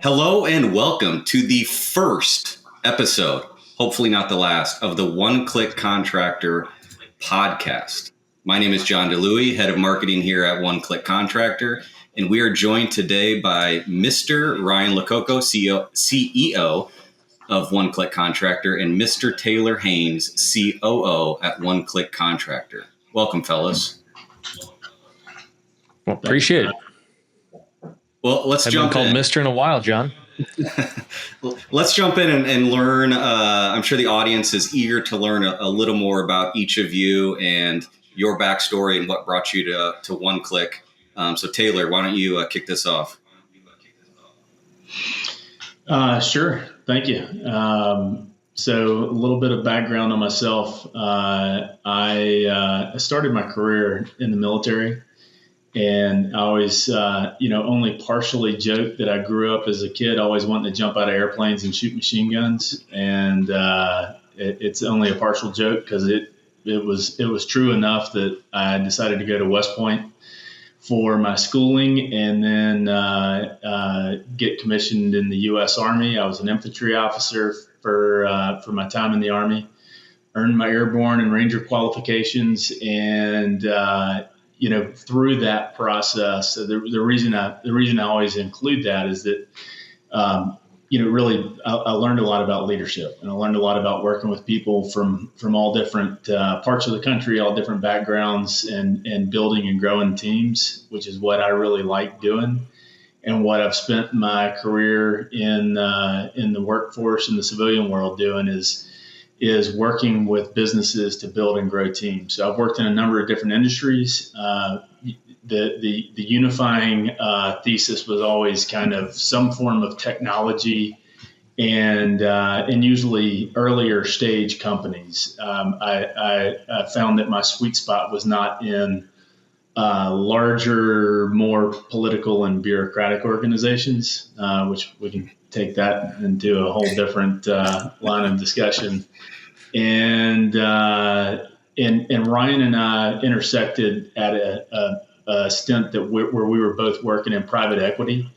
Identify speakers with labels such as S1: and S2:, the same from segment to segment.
S1: Hello and welcome to the first episode, hopefully not the last, of the One Click Contractor podcast. My name is Jon Dlouhy, head of marketing here at One Click Contractor, and we are joined today by Mr. Ryan Lococo, CEO of One Click Contractor, and Mr. Taylor Haynes, COO at One Click Contractor. Welcome, fellas.
S2: Well, appreciate it.
S1: Well, let's jump in.
S2: I've been called Mr. in a while, John.
S1: Let's jump in and learn. I'm sure the audience is eager to learn a little more about each of you and your backstory and what brought you to One Click. So Taylor, why don't you kick this off?
S3: Sure. Thank you. So a little bit of background on myself. I started my career in the military. And I always, only partially joked that I grew up as a kid always wanting to jump out of airplanes and shoot machine guns. And it's only a partial joke because it was true enough that I decided to go to West Point for my schooling and then get commissioned in the U.S. Army. I was an infantry officer for my time in the Army, earned my airborne and Ranger qualifications, and through that process, the reason I always include that is that, really I learned a lot about leadership, and I learned a lot about working with people from all different parts of the country, all different backgrounds, and building and growing teams, which is what I really like doing, and what I've spent my career in the workforce in the civilian world doing is working with businesses to build and grow teams. So I've worked in a number of different industries. The unifying thesis was always kind of some form of technology and usually earlier stage companies. I found that my sweet spot was not in larger, more political and bureaucratic organizations, which we can take that into a whole different line of discussion. And Ryan and I intersected at a stint where we were both working in private equity.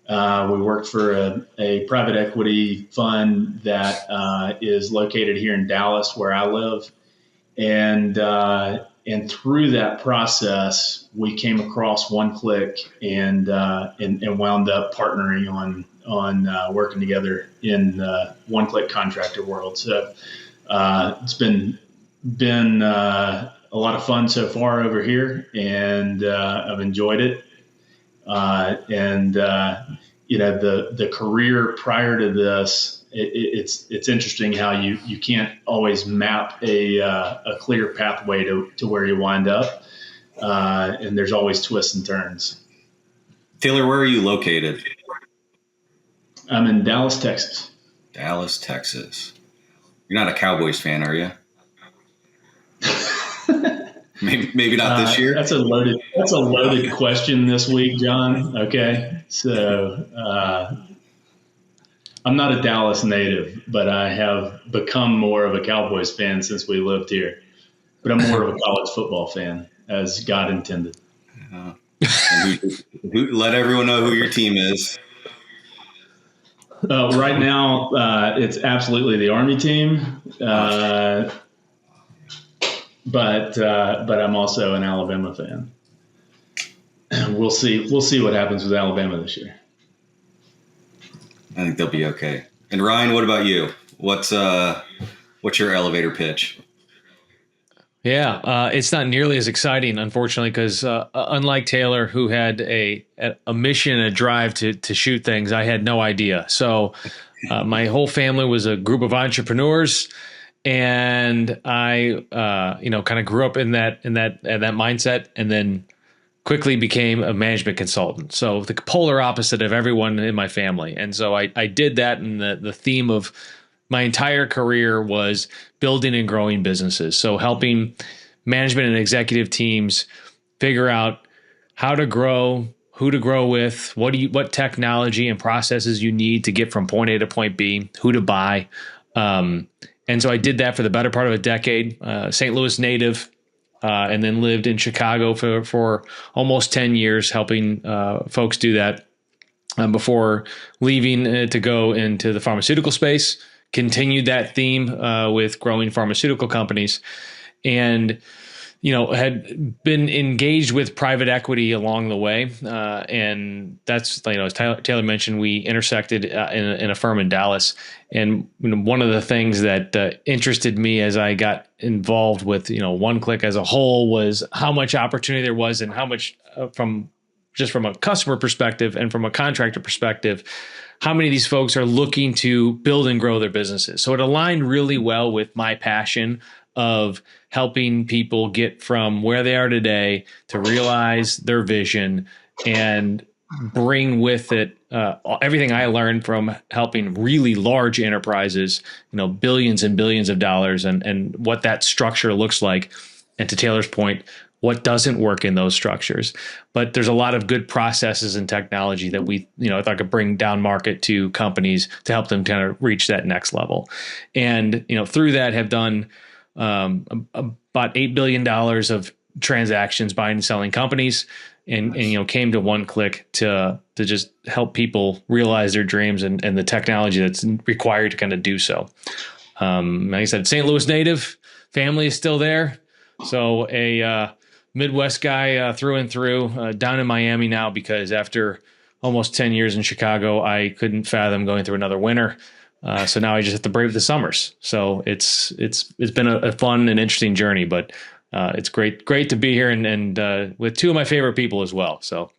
S3: We worked for a private equity fund that is located here in Dallas, where I live. And through that process, we came across One Click and wound up partnering on working together in the One Click Contractor world. So it's been a lot of fun so far over here, and I've enjoyed it. The career prior to this, it's interesting how you can't always map a clear pathway to where you wind up, and there's always twists and turns.
S1: Taylor, where are you located?
S3: I'm in Dallas, Texas.
S1: Dallas, Texas. You're not a Cowboys fan, are you? maybe not this year.
S3: That's a loaded question this week, John. Okay, so I'm not a Dallas native, but I have become more of a Cowboys fan since we lived here. But I'm more of a college football fan, as God intended.
S1: Let everyone know who your team is.
S3: Right now, it's absolutely the Army team, but I'm also an Alabama fan. We'll see what happens with Alabama this year.
S1: I think they'll be okay. And Ryan, what about you? What's your elevator pitch?
S2: Yeah, it's not nearly as exciting, unfortunately, because unlike Taylor, who had a mission, a drive to shoot things, I had no idea. So my whole family was a group of entrepreneurs, and I kind of grew up in that mindset, and then quickly became a management consultant. So the polar opposite of everyone in my family. And so I did that, and the theme of my entire career was building and growing businesses. So helping management and executive teams figure out how to grow, who to grow with, what technology and processes you need to get from point A to point B, who to buy, And so I did that for the better part of a decade, St. Louis native, and then lived in Chicago for almost 10 years, helping folks do that before leaving to go into the pharmaceutical space, continued that theme with growing pharmaceutical companies. And had been engaged with private equity along the way. And that's, as Taylor mentioned, we intersected in a firm in Dallas. And one of the things that interested me as I got involved with, One Click as a whole was how much opportunity there was and how much from a customer perspective and from a contractor perspective, how many of these folks are looking to build and grow their businesses. So it aligned really well with my passion of helping people get from where they are today to realize their vision and bring with it everything I learned from helping really large enterprises, billions and billions of dollars, and what that structure looks like. And to Taylor's point, what doesn't work in those structures. But there's a lot of good processes and technology that we, I thought could bring down market to companies to help them kind of reach that next level. And, through that have done about $8 billion of transactions buying and selling companies, and came to One Click to just help people realize their dreams and the technology that's required to kind of do so. Like I said, St. Louis native, family is still there. So a Midwest guy through and through, down in Miami now because after almost 10 years in Chicago, I couldn't fathom going through another winter. So now I just have to brave the summers. So it's been a fun and interesting journey, but it's great to be here and with two of my favorite people as well. So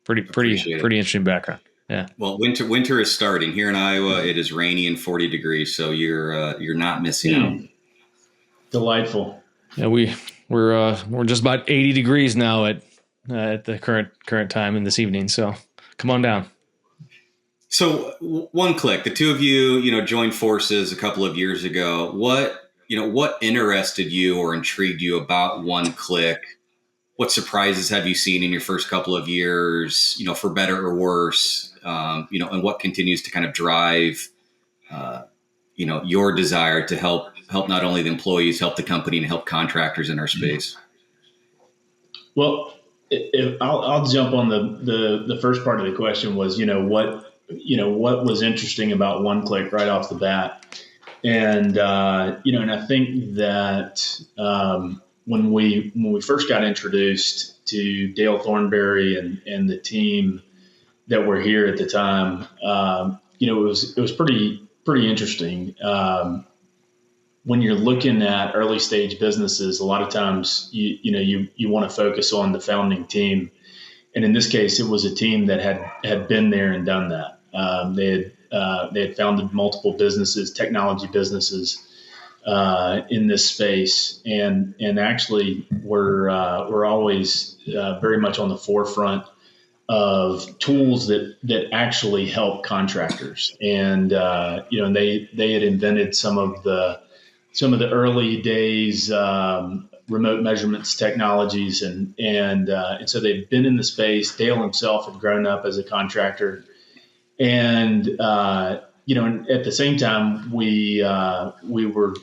S2: pretty interesting background. Yeah.
S1: Well, winter is starting here in Iowa. It is rainy and 40 degrees, so you're not missing out.
S3: Delightful.
S2: Yeah, we're just about 80 degrees now at the current time in this evening. So come on down.
S1: So One Click, the two of you, joined forces a couple of years ago. What interested you or intrigued you about One Click? What surprises have you seen in your first couple of years, for better or worse, and what continues to kind of drive, your desire to help not only the employees, help the company and help contractors in our space?
S3: Well, I'll jump on the first part of the question was, what was interesting about One Click right off the bat. And, and I think that when we first got introduced to Dale Thornberry and the team that were here at the time, it was pretty interesting. When you're looking at early stage businesses, a lot of times you want to focus on the founding team. And in this case, it was a team that had been there and done that. They had founded multiple businesses, technology businesses, in this space, and actually were always very much on the forefront of tools that actually help contractors. And and they had invented some of the early days remote measurements technologies, and so they've been in the space. Dale himself had grown up as a contractor. And and at the same time, we were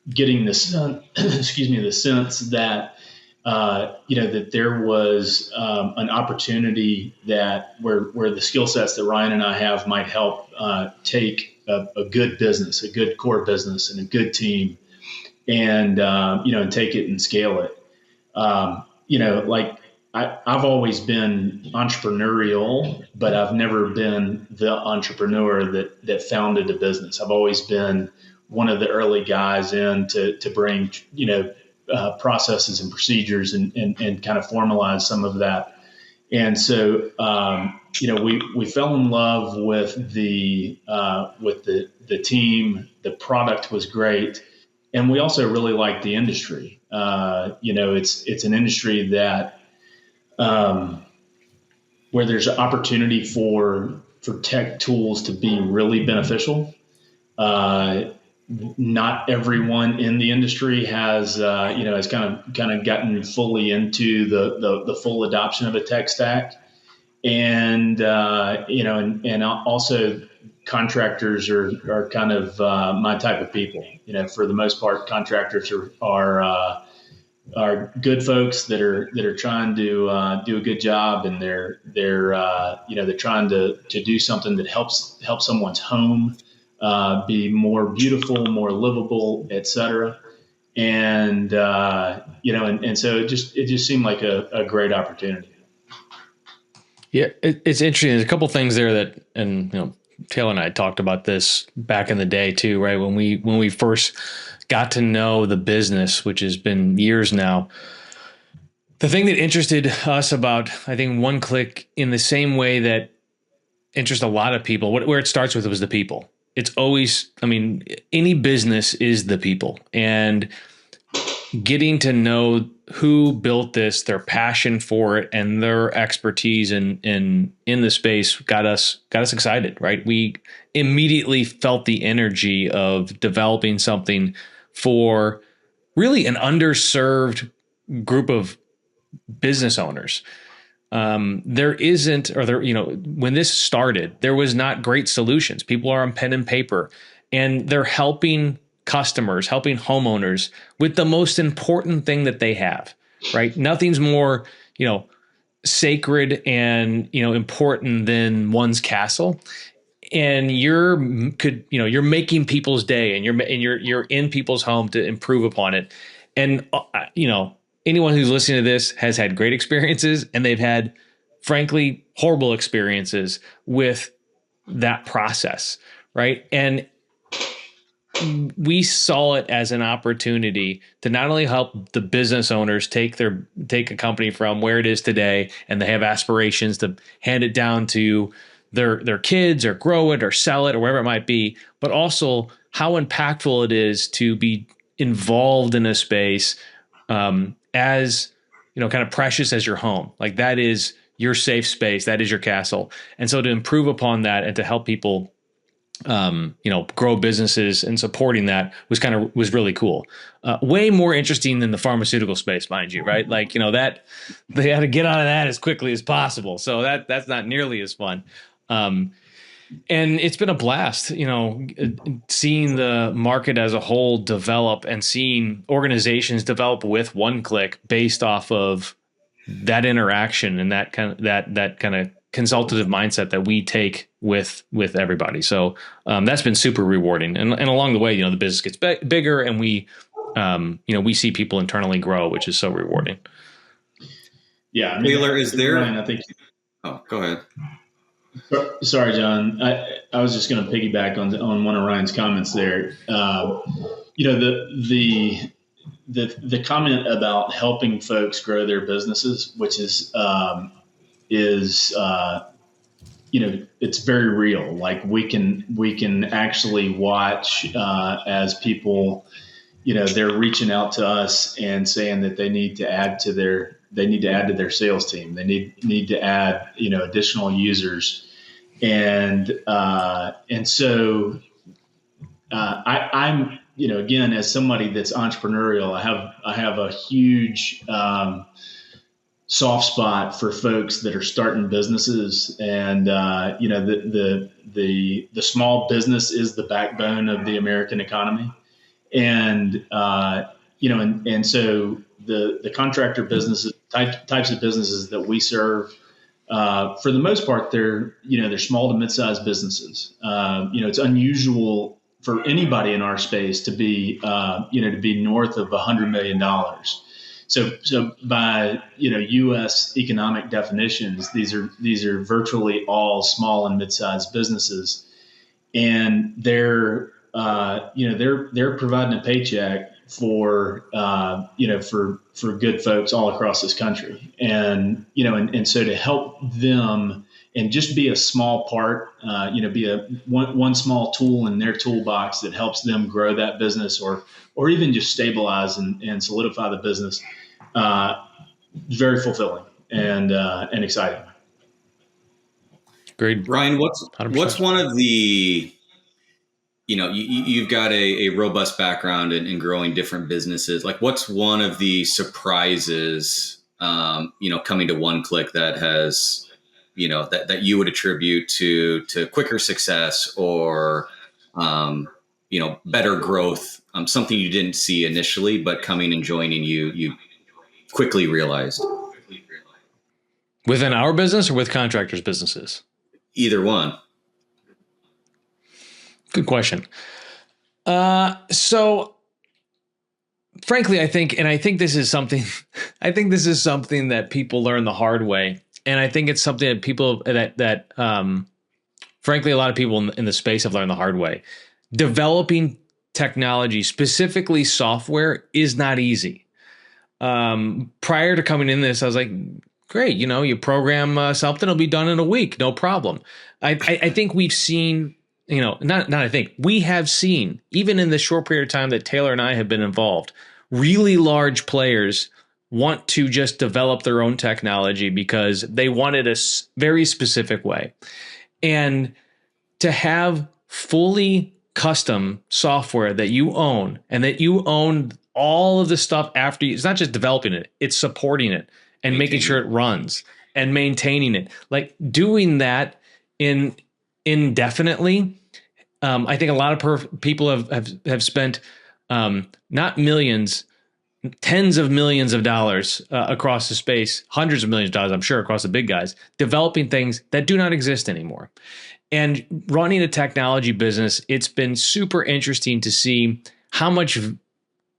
S3: getting the sense that that there was an opportunity that where the skill sets that Ryan and I have might help take a good business, a good core business, and a good team, and and take it and scale it. I've always been entrepreneurial, but I've never been the entrepreneur that founded a business. I've always been one of the early guys in to bring, processes and procedures and kind of formalize some of that. And so, we fell in love with the team. The product was great. And we also really liked the industry. It's an industry that, where there's an opportunity for tech tools to be really beneficial. Not everyone in the industry has kind of gotten fully into the full adoption of a tech stack, and also contractors are kind of my type of people. For the most part, contractors are good folks that are trying to do a good job, and they're trying to do something that helps someone's home be more beautiful, more livable, etc. And and so it just seemed like a great opportunity.
S2: Yeah, it's interesting. There's a couple things there that, and Taylor and I talked about this back in the day too, right? When we first got to know the business, which has been years now. The thing that interested us about, I think, One Click, in the same way that interests a lot of people, where it starts with was the people. It's always, any business is the people, and getting to know who built this, their passion for it, and their expertise in the space got us excited, right? We immediately felt the energy of developing something for really an underserved group of business owners. When this started, there was not great solutions. People are on pen and paper, and they're helping customers, helping homeowners with the most important thing that they have, right? Nothing's more, sacred and, important than one's castle. And you're making people's day, and you're in people's home to improve upon it. And, anyone who's listening to this has had great experiences, and they've had, frankly, horrible experiences with that process, right? And we saw it as an opportunity to not only help the business owners take a company from where it is today, and they have aspirations to hand it down to their kids, or grow it, or sell it, or wherever it might be, but also how impactful it is to be involved in a space as kind of precious as your home. Like, that is your safe space, that is your castle. And so to improve upon that and to help people grow businesses and supporting that was really cool. Way more interesting than the pharmaceutical space, mind you, right? Like, that they had to get out of that as quickly as possible. So that's not nearly as fun. And it's been a blast, seeing the market as a whole develop, and seeing organizations develop with One Click based off of that interaction and that kind of consultative mindset that we take with everybody. So that's been super rewarding. And along the way, the business gets bigger, and we see people internally grow, which is so rewarding.
S3: Yeah.
S1: Taylor, is there?
S3: Ryan, I think.
S1: Oh, go ahead.
S3: Sorry, John. I was just going to piggyback on one of Ryan's comments there. The comment about helping folks grow their businesses, which is it's very real. Like, we can actually watch as people, they're reaching out to us and saying that they need to add to their sales team. They need to add, additional users. And so I'm, again, as somebody that's entrepreneurial, I have a huge soft spot for folks that are starting businesses. And the small business is the backbone of the American economy. And and so the contractor businesses, types of businesses that we serve, for the most part, they're small to mid-sized businesses. It's unusual for anybody in our space to be north of $100 million. So by U.S. economic definitions, these are virtually all small and mid-sized businesses, and they're providing a paycheck for good folks all across this country, and so to help them and just be a small part, be one small tool in their toolbox that helps them grow that business, or even just stabilize and solidify the business, very fulfilling and exciting.
S2: Great,
S1: Ryan. What's one of the you've got a robust background in growing different businesses. Like, what's one of the surprises, coming to One Click that has, that you would attribute to quicker success or, better growth, something you didn't see initially, but coming and joining you quickly realized?
S2: Within our business or with contractors' businesses?
S1: Either one.
S2: Good question. So frankly, I think this is something, that people learn the hard way. And I think it's something that people frankly, a lot of people in the space have learned the hard way. Developing technology, specifically software, is not easy. Prior to coming in this, I was like, great, you program something, it'll be done in a week, no problem. I think we've seen, we have seen, even in the short period of time that Taylor and I have been involved, really large players want to just develop their own technology because they want it a very specific way. And to have fully custom software that you own and that you own all of the stuff after you, it's not just developing it, it's supporting it and making sure it runs and maintaining it. Like doing that indefinitely. I think a lot of people have spent not millions, tens of millions of dollars across the space, hundreds of millions of dollars, I'm sure, across the big guys, developing things that do not exist anymore. And running a technology business, it's been super interesting to see how much,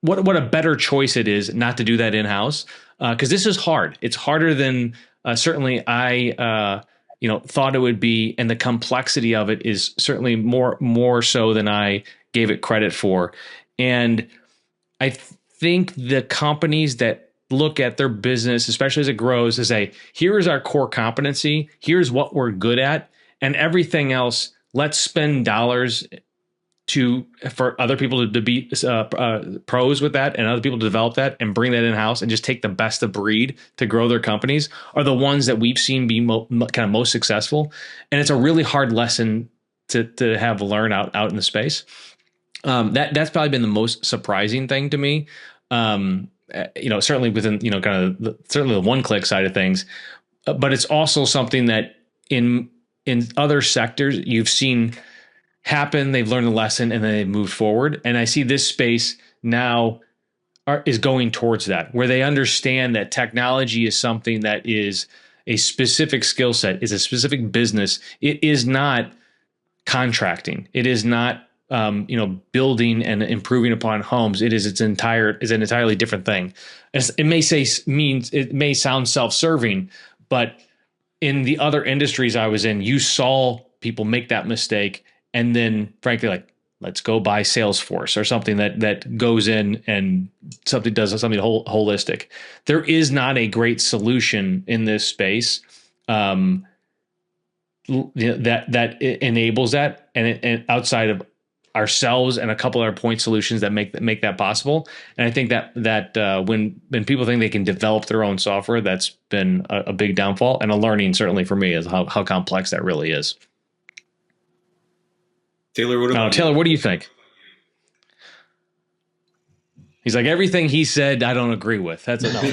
S2: what a better choice it is not to do that in-house. Because this is hard. It's harder than certainly I thought it would be, and the complexity of it is certainly more so than I gave it credit for. And I think the companies that look at their business, especially as it grows, to say, here is our core competency, here's what we're good at, and everything else, let's spend dollars for other people to be pros with that and other people to develop that and bring that in-house and just take the best of breed to grow their companies, are the ones that we've seen be kind of most successful. And it's a really hard lesson to have learn out in the space. That's probably been the most surprising thing to me. Certainly within, certainly the one click side of things, but it's also something that in other sectors you've seen happen. They've learned a lesson and then they've moved forward. And I see this space now is going towards that, where they understand that technology is something that is a specific skill set, is a specific business. It is not contracting. It is not building and improving upon homes. It is an entirely different thing. It may sound self-serving, but in the other industries I was in, you saw people make that mistake. And then frankly, like, let's go buy Salesforce or something that goes in and does something holistic. There is not a great solution in this space that enables that, and outside of ourselves and a couple other point solutions that make that possible. And I think that when people think they can develop their own software, that's been a big downfall and a learning certainly for me, is how complex that really is.
S1: Taylor,
S2: what do you think? He's like, everything he said, I don't agree with. That's enough.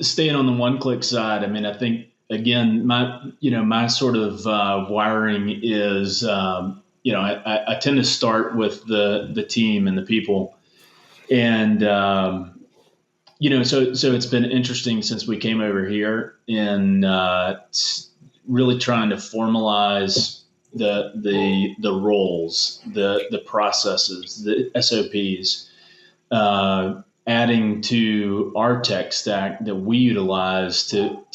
S3: Staying on the one-click side, I mean, I think, again, my sort of wiring is, I tend to start with the team and the people. And, so it's been interesting since we came over here in really trying to formalize the roles, the processes, the SOPs, adding to our tech stack that we utilize to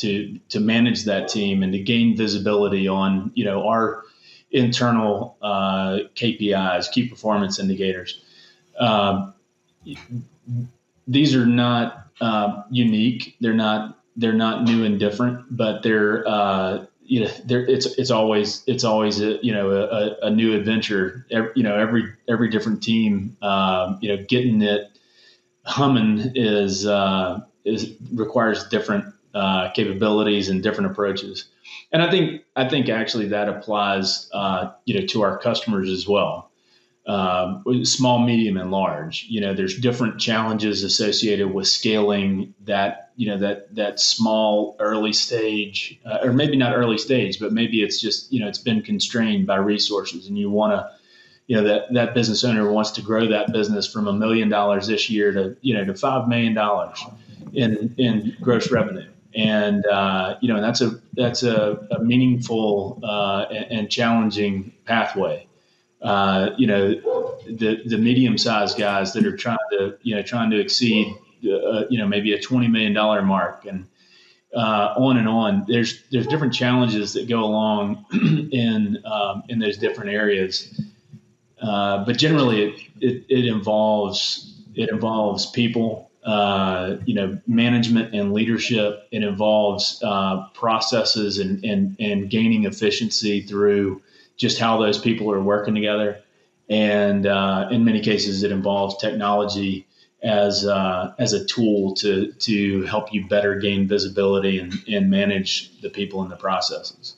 S3: manage that team and to gain visibility on, our internal KPIs, key performance indicators. These are not unique. They're not new and different, but it's always a new adventure. Every different team, getting it humming requires different capabilities and different approaches. And I think actually that applies, to our customers as well. small, medium, and large. There's different challenges associated with scaling that small early stage, or maybe not early stage, but maybe it's just, it's been constrained by resources, and you want to, that business owner wants to grow that business from $1 million this year to, to $5 million in gross revenue. And, and that's a meaningful and challenging pathway. The medium-sized guys that are trying to exceed, maybe a $20 million mark, and on and on. There's different challenges that go along in those different areas. But generally, it involves people, management and leadership. It involves processes and gaining efficiency through just how those people are working together. And in many cases, it involves technology as a tool to help you better gain visibility and manage the people and the processes.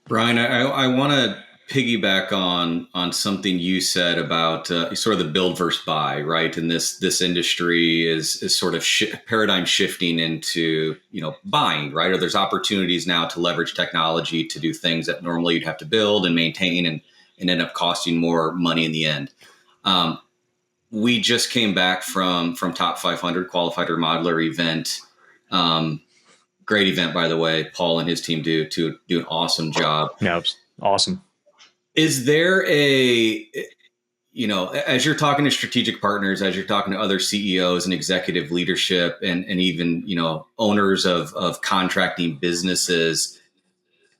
S1: Brian, I want to piggyback on something you said about sort of the build versus buy, right? And this industry is sort of paradigm shifting into buying, right? Or there's opportunities now to leverage technology to do things that normally you'd have to build and maintain and end up costing more money in the end. We just came back from Top 500 Qualified Remodeler event. Great event, by the way. Paul and his team do an awesome job.
S2: Yeah, it was awesome.
S1: Is there as you're talking to strategic partners, as you're talking to other CEOs and executive leadership and even, owners of contracting businesses,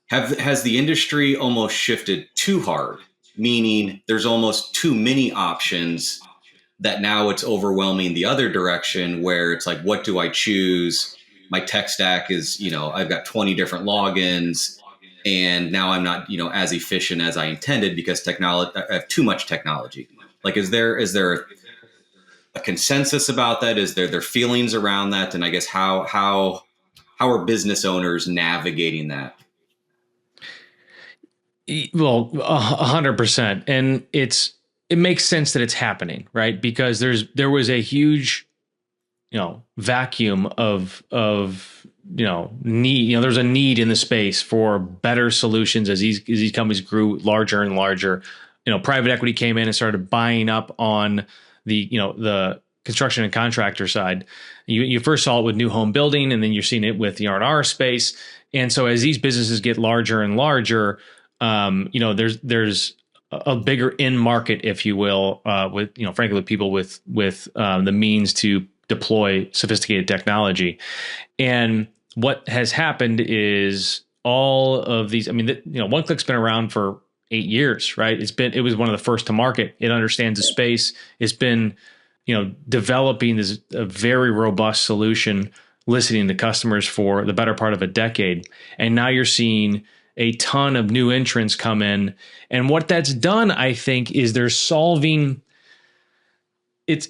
S1: has the industry almost shifted too hard? Meaning there's almost too many options that now it's overwhelming the other direction, where it's like, what do I choose? My tech stack is, I've got 20 different logins, and now I'm not, as efficient as I intended because I have too much technology. Like, is there a consensus about that? Is there feelings around that? And I guess how are business owners navigating that?
S2: Well, 100%. And it makes sense that it's happening, right? Because there was a huge, vacuum of need. There's a need in the space for better solutions as these companies grew larger and larger. Private equity came in and started buying up on the construction and contractor side. You first saw it with new home building, and then you're seeing it with the R&R space. And so as these businesses get larger and larger, there's a bigger in market, if you will, with frankly, with people with the means to deploy sophisticated technology. And what has happened is all of these. One Click's been around for 8 years, right? It was one of the first to market. It understands the space. It's been developing a very robust solution, listening to customers for the better part of a decade. And now you're seeing a ton of new entrants come in. And what that's done, I think, is they're solving. There's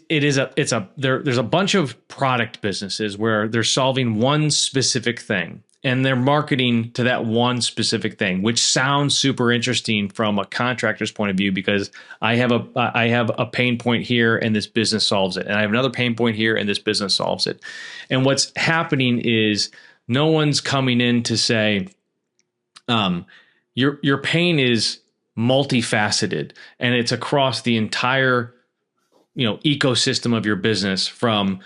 S2: a bunch of product businesses where they're solving one specific thing, and they're marketing to that one specific thing, which sounds super interesting from a contractor's point of view, because I have a pain point here and this business solves it. And I have another pain point here and this business solves it. And what's happening is no one's coming in to say, your pain is multifaceted and it's across the entire ecosystem of your business, from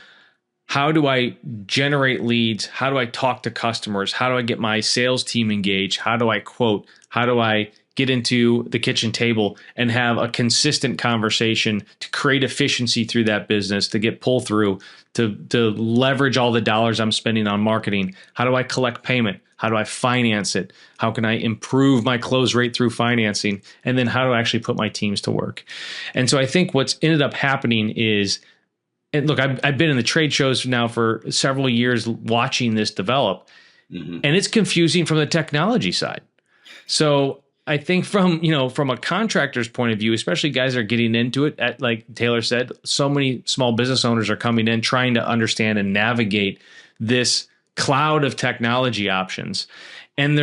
S2: how do I generate leads? How do I talk to customers? How do I get my sales team engaged? How do I quote? How do I get into the kitchen table and have a consistent conversation to create efficiency through that business, to get pull through, to leverage all the dollars I'm spending on marketing? How do I collect payment? How do I finance it? How can I improve my close rate through financing? And then how do I actually put my teams to work? And so I think what's ended up happening is, and look, I've been in the trade shows now for several years watching this develop, and it's confusing from the technology side. So I think from a contractor's point of view, especially guys that are getting into it, like Taylor said, so many small business owners are coming in trying to understand and navigate this cloud of technology options. And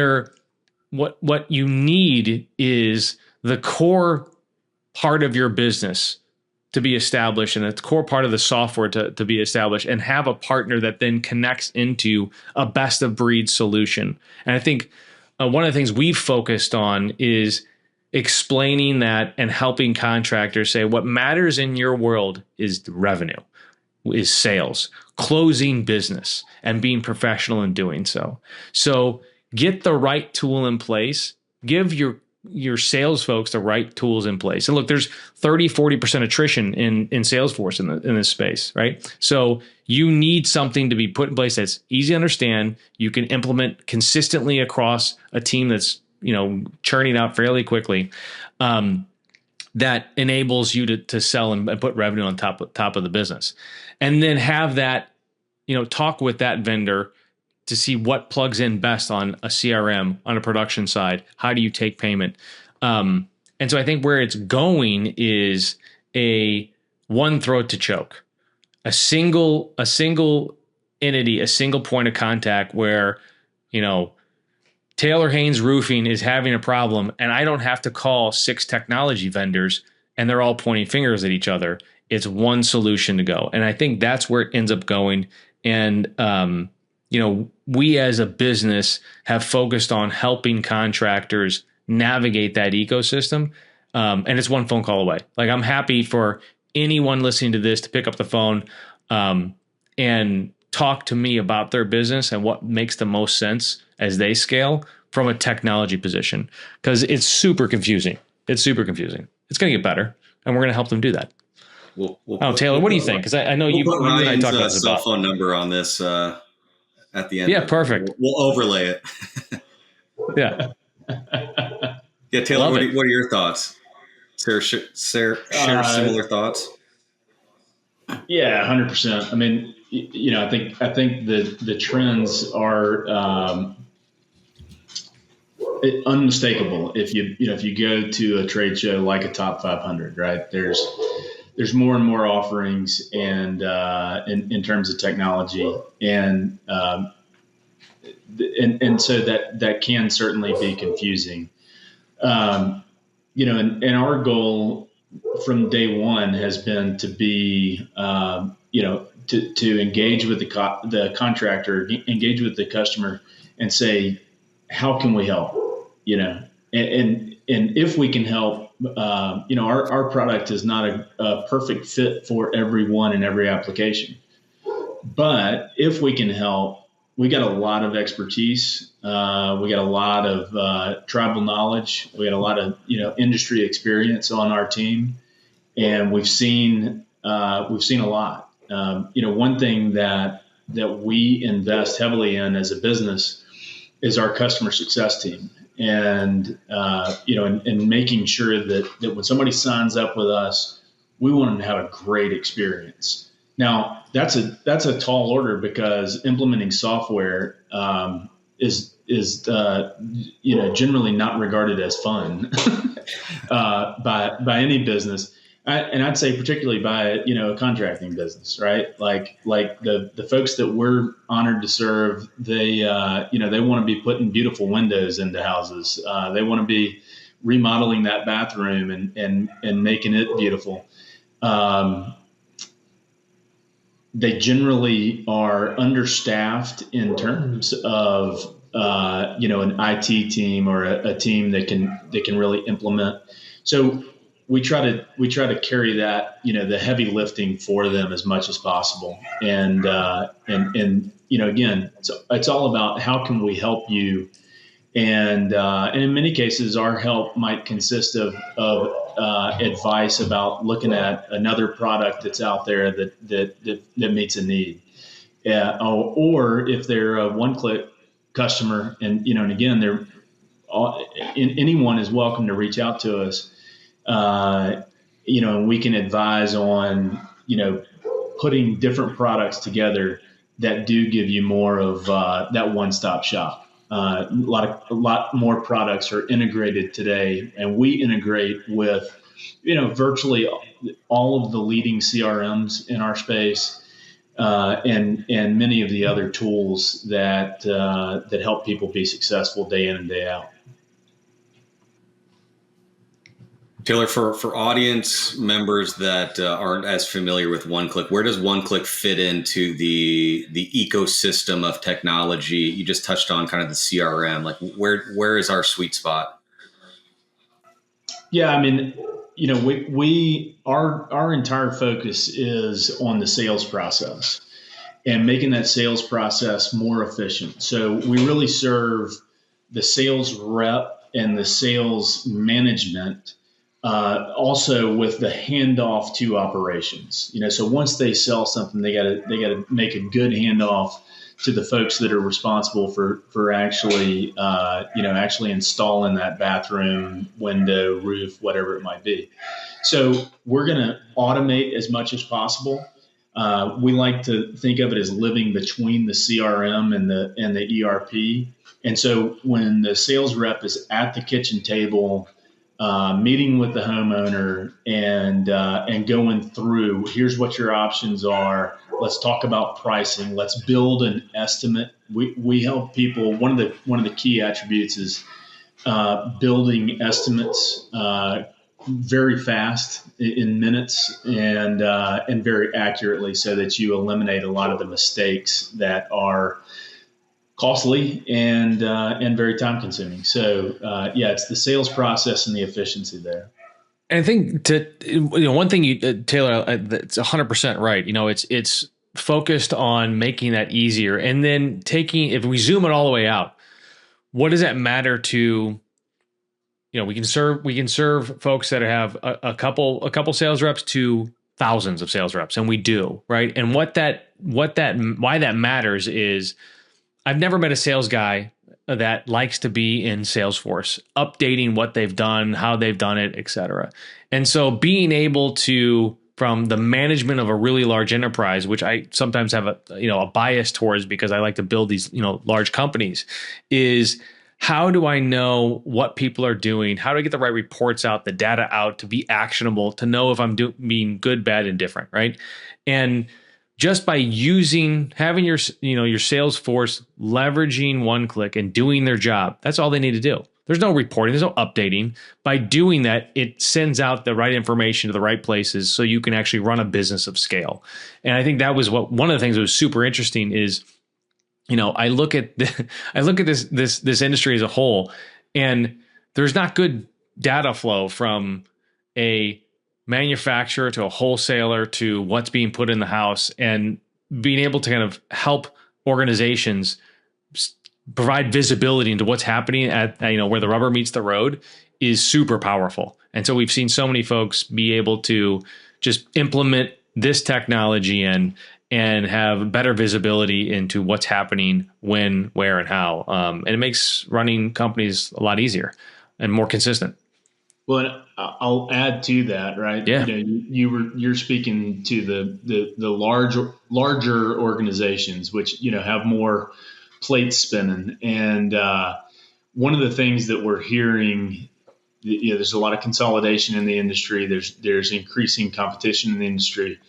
S2: what you need is the core part of your business to be established and a core part of the software to be established, and have a partner that then connects into a best of breed solution. And I think one of the things we've focused on is explaining that and helping contractors say what matters in your world is revenue, is sales, closing business, and being professional in doing so. So get the right tool in place, give your sales folks the right tools in place. And look, there's 30-40% attrition in Salesforce in this space, right? So you need something to be put in place that's easy to understand, you can implement consistently across a team that's, churning out fairly quickly, that enables you to sell and put revenue on top of the business. And then have that, talk with that vendor to see what plugs in best on a CRM, on a production side. How do you take payment? And so I think where it's going is a one throat to choke, a single entity, a single point of contact where, Taylor Haynes Roofing is having a problem, and I don't have to call 6 technology vendors and they're all pointing fingers at each other. It's one solution to go. And I think that's where it ends up going. And, we as a business have focused on helping contractors navigate that ecosystem. And it's one phone call away. Like, I'm happy for anyone listening to this to pick up the phone and talk to me about their business and what makes the most sense as they scale from a technology position, because it's super confusing. It's going to get better, and we're going to help them do that. Taylor, what do you think? Because I know you and I talked about this.
S1: Cell phone number on this at the end.
S2: Yeah, perfect.
S1: We'll overlay it.
S2: Yeah.
S1: Yeah, Taylor, what are your thoughts? Share similar thoughts.
S3: Yeah, 100%. I mean, I think the trends are unmistakable. If you go to a trade show like a Top 500, right? There's more and more offerings, and in terms of technology, and so that can certainly be confusing. And our goal from day one has been to be, to engage with the contractor, engage with the customer, and say, how can we help? And if we can help, our product is not a perfect fit for everyone in every application, but if we can help, we got a lot of expertise. We got a lot of tribal knowledge. We got a lot of industry experience on our team, and we've seen a lot. One thing that we invest heavily in as a business is our customer success team, and and making sure that when somebody signs up with us, we want them to have a great experience. Now, that's a tall order, because implementing software is generally not regarded as fun by any business, and I'd say particularly by a contracting business, right? Like the folks that we're honored to serve, they they want to be putting beautiful windows into houses. They want to be remodeling that bathroom and making it beautiful. They generally are understaffed in terms of an IT team or a team that can really implement. So we try to carry that the heavy lifting for them as much as possible. And again, it's all about how can we help you. And in many cases, our help might consist of advice about looking at another product that's out there that meets a need, or if they're a one-click customer, and again, anyone is welcome to reach out to us, and we can advise on putting different products together that do give you more of that one-stop shop. A lot more products are integrated today, and we integrate with, virtually all of the leading CRMs in our space, and many of the other tools that help people be successful day in and day out.
S1: Taylor, for audience members that aren't as familiar with One Click, where does One Click fit into the ecosystem of technology? You just touched on kind of the CRM. Like, where is our sweet spot?
S3: Yeah, I mean, our entire focus is on the sales process and making that sales process more efficient. So we really serve the sales rep and the sales management, also with the handoff to operations. So once they sell something, they gotta make a good handoff to the folks that are responsible for actually actually installing that bathroom, window, roof, whatever it might be. So we're going to automate as much as possible. We like to think of it as living between the CRM and the ERP. And so when the sales rep is at the kitchen table, meeting with the homeowner and going through, here's what your options are. Let's talk about pricing. Let's build an estimate. We help people. One of the key attributes is building estimates very fast in minutes and very accurately, so that you eliminate a lot of the mistakes that are costly and very time consuming. So it's the sales process and the efficiency there.
S2: And I think one thing Taylor, it's 100% right. It's focused on making that easier, and then if we zoom it all the way out, what does that matter to? We can serve folks that have a couple sales reps to thousands of sales reps, and we do, right? And why that matters is I've never met a sales guy that likes to be in Salesforce, updating what they've done, how they've done it, et cetera. And so being able to, from the management of a really large enterprise, which I sometimes have a bias towards because I like to build these, large companies, is how do I know what people are doing? How do I get the right reports out, the data out to be actionable, to know if I'm being good, bad, and different, right? And just by having your sales force leveraging One Click and doing their job, that's all they need to do. There's no reporting, there's no updating. By doing that, it sends out the right information to the right places so you can actually run a business of scale. And I think that was one of the things that was super interesting is, I look at this industry as a whole, and there's not good data flow from a manufacturer to a wholesaler to what's being put in the house, and being able to kind of help organizations provide visibility into what's happening at where the rubber meets the road is super powerful. And so we've seen so many folks be able to just implement this technology and have better visibility into what's happening, when, where, and how. And it makes running companies a lot easier and more consistent.
S3: Well, I'll add to that, right?
S2: Yeah.
S3: You're speaking to the larger organizations, which have more plates spinning, and one of the things that we're hearing, there's a lot of consolidation in the industry. There's increasing competition in the industry.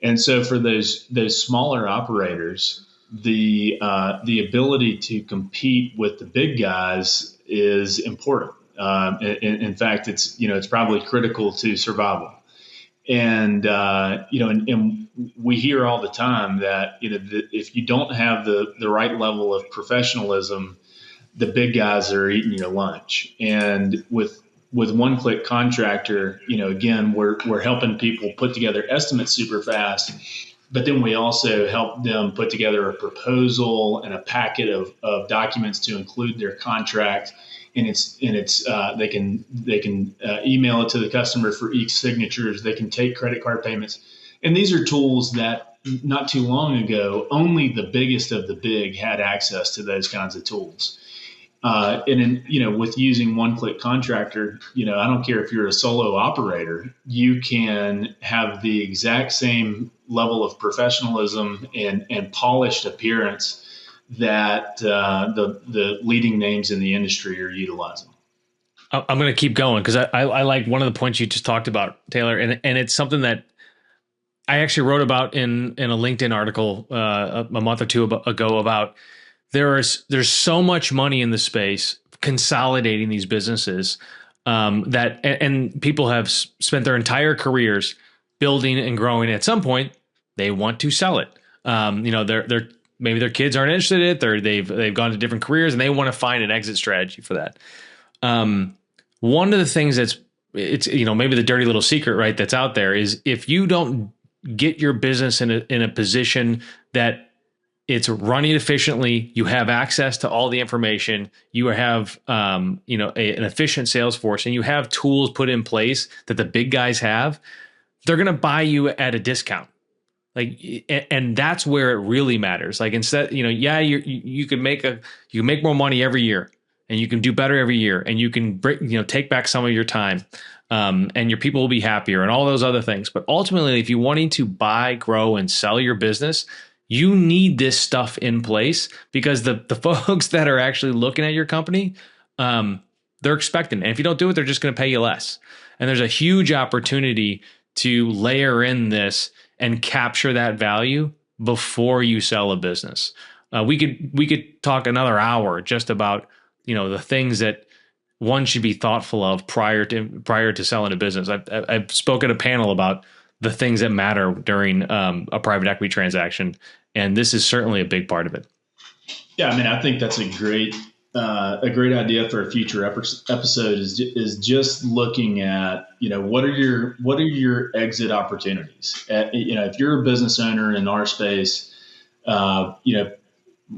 S3: And so for those smaller operators, the ability to compete with the big guys is important. In fact, it's probably critical to survival. And and we hear all the time that if you don't have the right level of professionalism, the big guys are eating your lunch. And with One Click Contractor, again, we're helping people put together estimates super fast, but then we also help them put together a proposal and a packet of documents to include their contract. And they can email it to the customer for e-signatures. They can take credit card payments, and these are tools that not too long ago only the biggest of the big had access to those kinds of tools. With using One Click Contractor, I don't care if you're a solo operator, you can have the exact same level of professionalism and polished appearance that the leading names in the industry are utilizing.
S2: I'm going to keep going because I like one of the points you just talked about, Taylor, and it's something that I actually wrote about in a LinkedIn article a month or two ago about there's so much money in the space consolidating these businesses. and people have spent their entire careers building and growing. At some point, they want to sell it. They're maybe their kids aren't interested in it. They've gone to different careers and they want to find an exit strategy for that. One of the things it's maybe the dirty little secret, right, that's out there is if you don't get your business in a position that it's running efficiently, you have access to all the information, you have an efficient sales force, and you have tools put in place that the big guys have, they're going to buy you at a discount. And that's where it really matters. Like instead, you can make more money every year, and you can do better every year, and you can take back some of your time, and your people will be happier, and all those other things. But ultimately, if you're wanting to buy, grow, and sell your business, you need this stuff in place because the folks that are actually looking at your company, they're expecting it. And if you don't do it, they're just going to pay you less. And there's a huge opportunity to layer in this and capture that value before you sell a business. We could talk another hour just about the things that one should be thoughtful of prior to selling a business. I've spoken at a panel about the things that matter during a private equity transaction, and this is certainly a big part of it.
S3: Yeah, I mean, I think that's a great idea for a future episode. Is just looking at what are your exit opportunities. If you're a business owner in our space,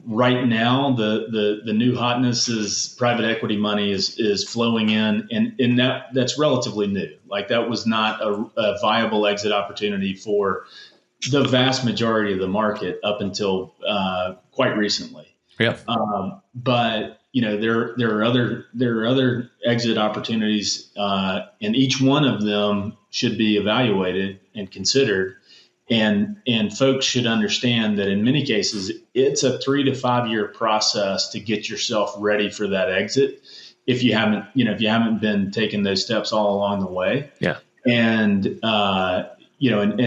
S3: right now the new hotness is private equity money is flowing in, and that's relatively new. Like that was not a viable exit opportunity for the vast majority of the market up until quite recently.
S2: Yeah.
S3: But there are other exit opportunities, and each one of them should be evaluated and considered. And folks should understand that in many cases, it's a 3 to 5 year process to get yourself ready for that exit. If you haven't been taking those steps all along the way.
S2: Yeah.
S3: And,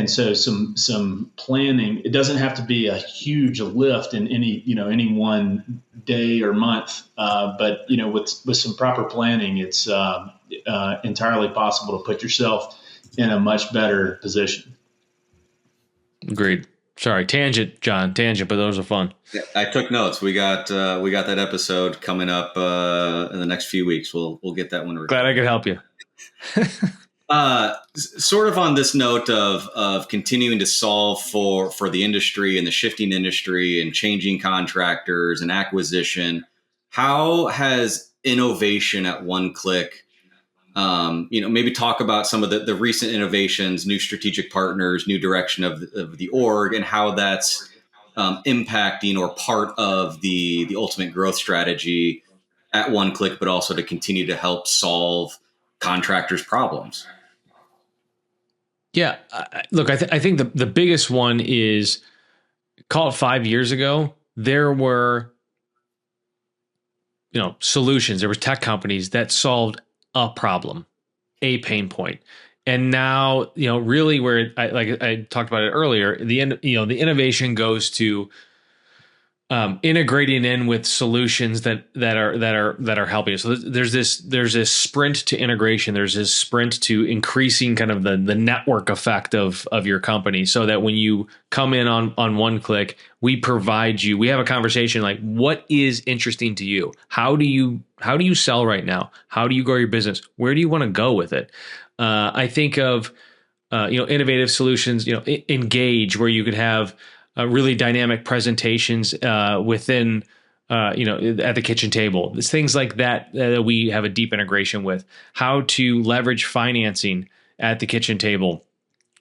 S3: so some planning, it doesn't have to be a huge lift in any one day or month. But with some proper planning, it's entirely possible to put yourself in a much better position.
S2: Agreed. Sorry, tangent, but those are fun.
S1: Yeah, I took notes. We got that episode coming up in the next few weeks. We'll get that one.
S2: Glad I could help you.
S1: Sort of on this note of continuing to solve for the industry and the shifting industry and changing contractors and acquisition, how has innovation at One Click, maybe talk about some of the recent innovations, new strategic partners, new direction of the org, and how that's impacting or part of the ultimate growth strategy at One Click, but also to continue to help solve contractors' problems.
S2: Yeah, look, I think the biggest one is, call it 5 years ago, there were solutions. There were tech companies that solved a problem, a pain point. And now, really where I talked about it earlier, the innovation goes to integrating in with solutions that are helping us. So there's this sprint to integration. There's this sprint to increasing kind of the network effect of your company, so that when you come in on One Click, we have a conversation like, what is interesting to you? How do you sell right now? How do you grow your business? Where do you want to go with it? I think of innovative solutions, Engage, where you could have really dynamic presentations within, at the kitchen table. It's things like that that we have a deep integration with. How to leverage financing at the kitchen table,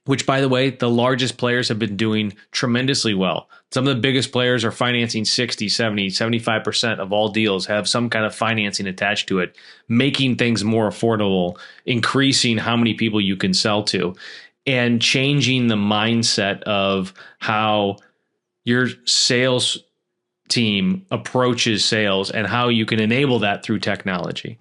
S2: which, by the way, the largest players have been doing tremendously well. Some of the biggest players are financing 60, 70, 75% of all deals have some kind of financing attached to it, making things more affordable, increasing how many people you can sell to, and changing the mindset of how your sales team approaches sales and how you can enable that through technology.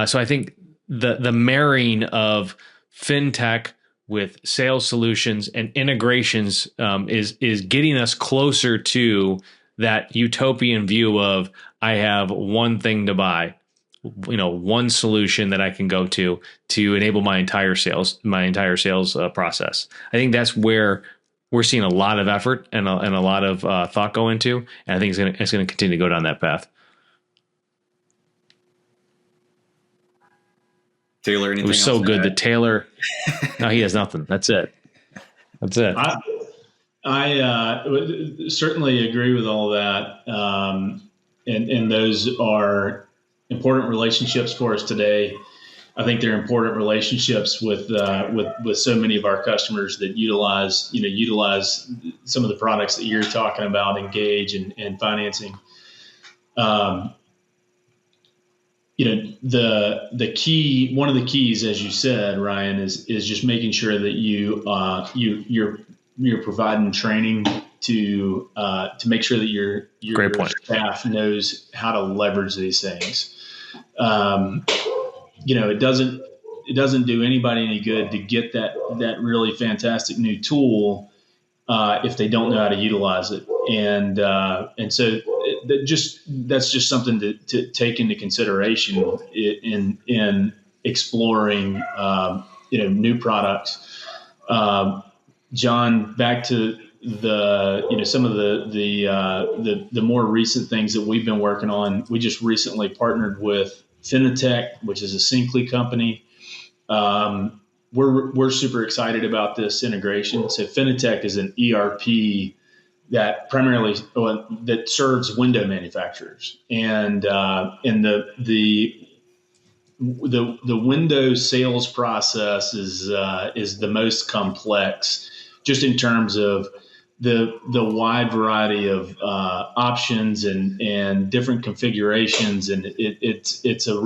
S2: So I think the marrying of fintech with sales solutions and integrations is getting us closer to that utopian view of, I have one thing to buy. one solution that I can go to enable my entire sales process. I think that's where we're seeing a lot of effort and a lot of thought go into, and I think it's going to continue to go down that path.
S1: Taylor, anything?
S2: It was so good that Taylor, no, he has nothing. That's it.
S3: I certainly agree with all that, and those are important relationships for us today. I think they're important relationships with so many of our customers that utilize some of the products that you're talking about, Engage and financing. The key, one of the keys, as you said, Ryan, is just making sure that you're providing training to make sure that your staff knows how to leverage these things. It doesn't do anybody any good to get that really fantastic new tool if they don't know how to utilize it, and so that's just something to take into consideration in exploring new products. Jon, back to some of the more recent things that we've been working on. We just recently partnered with Finitech, which is a Syncly company. We're super excited about this integration. So Finitech is an ERP that primarily that serves window manufacturers, and the window sales process is the most complex, just in terms of the wide variety of options and different configurations, and it's a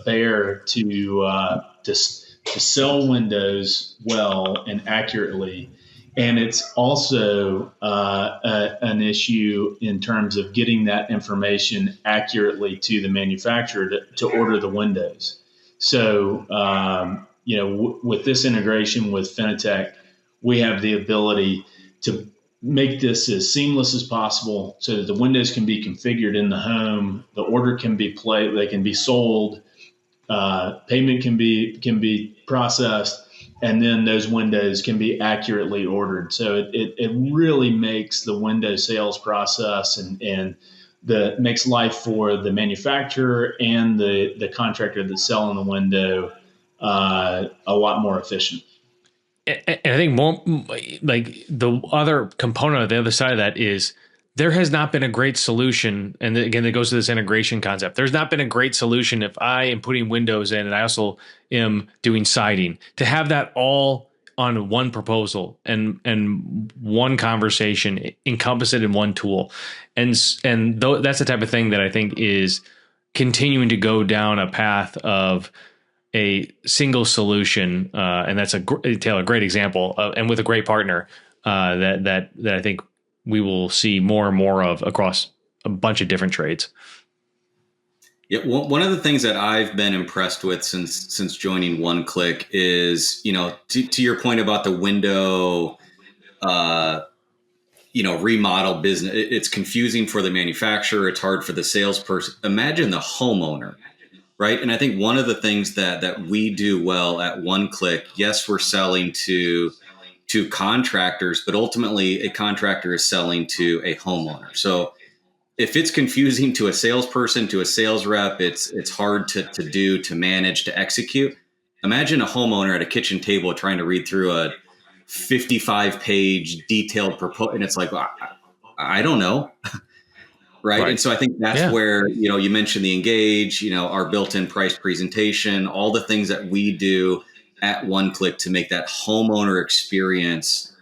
S3: bear to sell windows well and accurately. And it's also an issue in terms of getting that information accurately to the manufacturer to order the windows. So, with this integration with Finitech, we have the ability to make this as seamless as possible so that the windows can be configured in the home, the order can be placed, they can be sold, payment can be processed, and then those windows can be accurately ordered. So it really makes the window sales process and makes life for the manufacturer and the contractor that's selling the window a lot more efficient.
S2: And I think more like the other component of the other side of that is there has not been a great solution. And again, it goes to this integration concept. There's not been a great solution if I am putting windows in and I also am doing siding, to have that all on one proposal and one conversation, encompass it in one tool. And that's the type of thing that I think is continuing to go down a path of a single solution. And that's Taylor, a great example and with a great partner that I think we will see more and more of across a bunch of different trades.
S1: Yeah, one of the things that I've been impressed with since joining One Click is, to your point about the window, remodel business. It's confusing for the manufacturer. It's hard for the salesperson. Imagine the homeowner, right? And I think one of the things that we do well at One Click, yes, we're selling to contractors, but ultimately a contractor is selling to a homeowner. So if it's confusing to a salesperson, to a sales rep, it's hard to manage, to execute. Imagine a homeowner at a kitchen table trying to read through a 55-page detailed proposal, and it's like, well, I don't know. Right. And so I think that's where, you mentioned the Engage, our built-in price presentation, all the things that we do at One Click to make that homeowner experience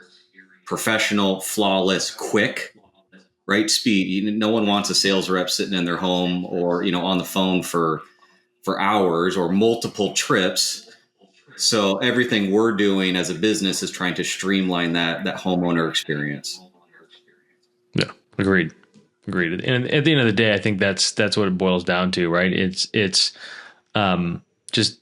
S1: professional, flawless, quick, right? Speed. No one wants a sales rep sitting in their home or, on the phone for hours or multiple trips. So everything we're doing as a business is trying to streamline that homeowner experience.
S2: Yeah, agreed. And at the end of the day, I think that's what it boils down to, right? It's just